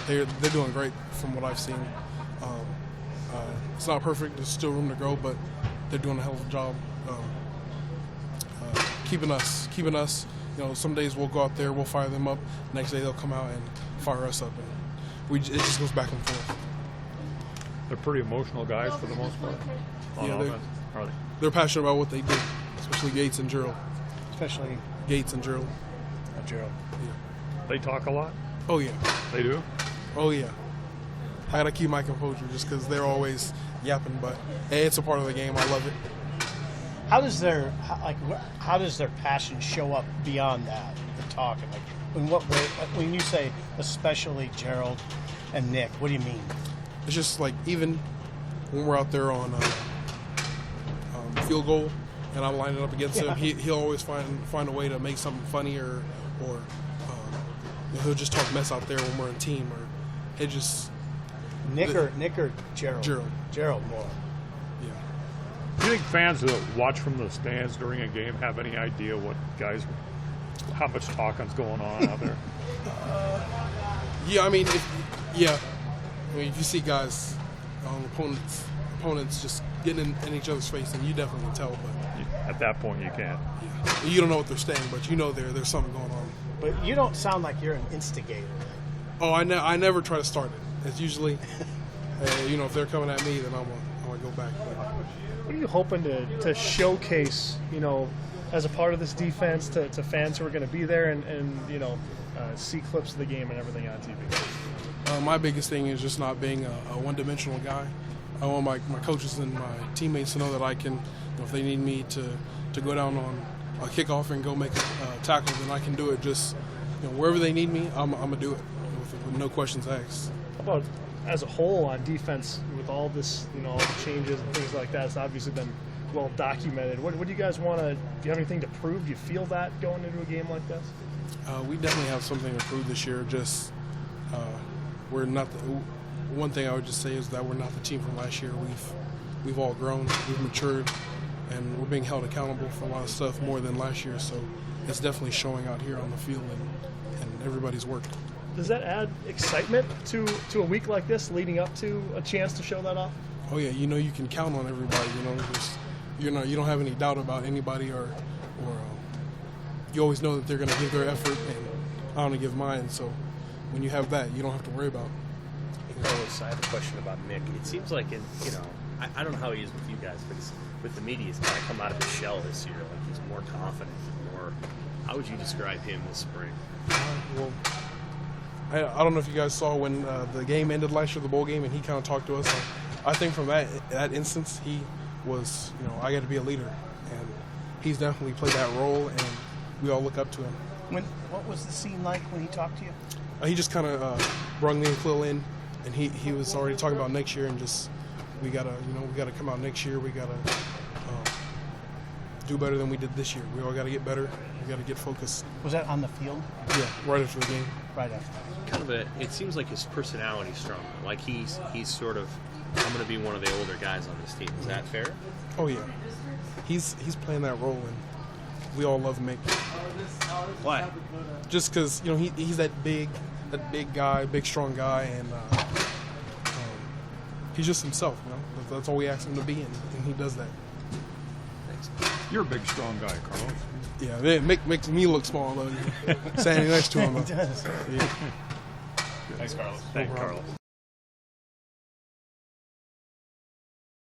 they're doing great from what I've seen. It's not perfect. There's still room to grow, but they're doing a hell of a job keeping us. You know, some days we'll go out there, we'll fire them up. Next day they'll come out and fire us up, and it just goes back and forth. They're pretty emotional guys for the most part. Yeah, they're passionate about what they do, especially Gates and Gerald. Especially Gates and Gerald. Gerald. Yeah. They talk a lot? Oh, yeah. They do? Oh, yeah. I got to keep my composure just because they're always yapping, but hey, it's a part of the game. I love it. How does their passion show up beyond that, the talking? Like, in what way? Like, when you say especially Gerald and Nick, what do you mean? It's just like even when we're out there on field goal and I'm lining up against him, he'll always find a way to make something funny or he'll just talk mess out there when we're in team. Or it just Nick or Gerald? Gerald more. Yeah. Do you think fans that watch from the stands during a game have any idea how much talking's going on out there? Yeah, I mean, if you see guys, opponents just getting in each other's face, and you definitely can tell. But at that point, you can't. Yeah, you don't know what they're saying, but you know there's something going on. But you don't sound like you're an instigator. Oh, I never try to start it. It's usually, if they're coming at me, then I'm gonna go back. What are you hoping to showcase, as a part of this defense to fans who are going to be there and see clips of the game and everything on TV? My biggest thing is just not being a one-dimensional guy. I want my coaches and my teammates to know that I can, if they need me to go down on a kickoff and go make a tackle, then I can do it. Just wherever they need me, I'm gonna do it with no questions asked. How about as a whole on defense with all this, all the changes and things like that? It's obviously been well documented. What do you guys want to? Do you have anything to prove? Do you feel that going into a game like this? We definitely have something to prove this year. Just we're not. One thing I would just say is that we're not the team from last year. We've all grown, we've matured, and we're being held accountable for a lot of stuff more than last year. So it's definitely showing out here on the field and everybody's work. Does that add excitement to a week like this, leading up to a chance to show that off? Oh yeah, you can count on everybody. You don't have any doubt about anybody, or you always know that they're going to give their effort, and I'm going to give mine. So when you have that, you don't have to worry about. I have a question about Mick. It seems like I don't know how he is with you guys, but with the media, he's kind of come out of his shell this year. Like he's more confident, How would you describe him this spring? Well, I don't know if you guys saw when the game ended last year, the bowl game, and he kind of talked to us. I think from that instance, he was, I got to be a leader, and he's definitely played that role, and we all look up to him. What was the scene like when he talked to you? He just kind of brung me and Khalil in, and he was already talking about next year, and just we gotta come out next year. We gotta do better than we did this year. We all gotta get better. We gotta get focused. Was that on the field? Yeah, right after the game. Right after. It seems like his personality's stronger. Like he's sort of, I'm going to be one of the older guys on this team. Is that fair? Oh yeah, he's playing that role, and we all love Mick. Why? Just because he's that big guy, big strong guy, and he's just himself. That's all we ask him to be, and he does that. Thanks. You're a big, strong guy, Carlos. Yeah, Mick makes me look small though. Standing next to him. He does. Yeah. Thanks, Carlos. Thanks, Carlos.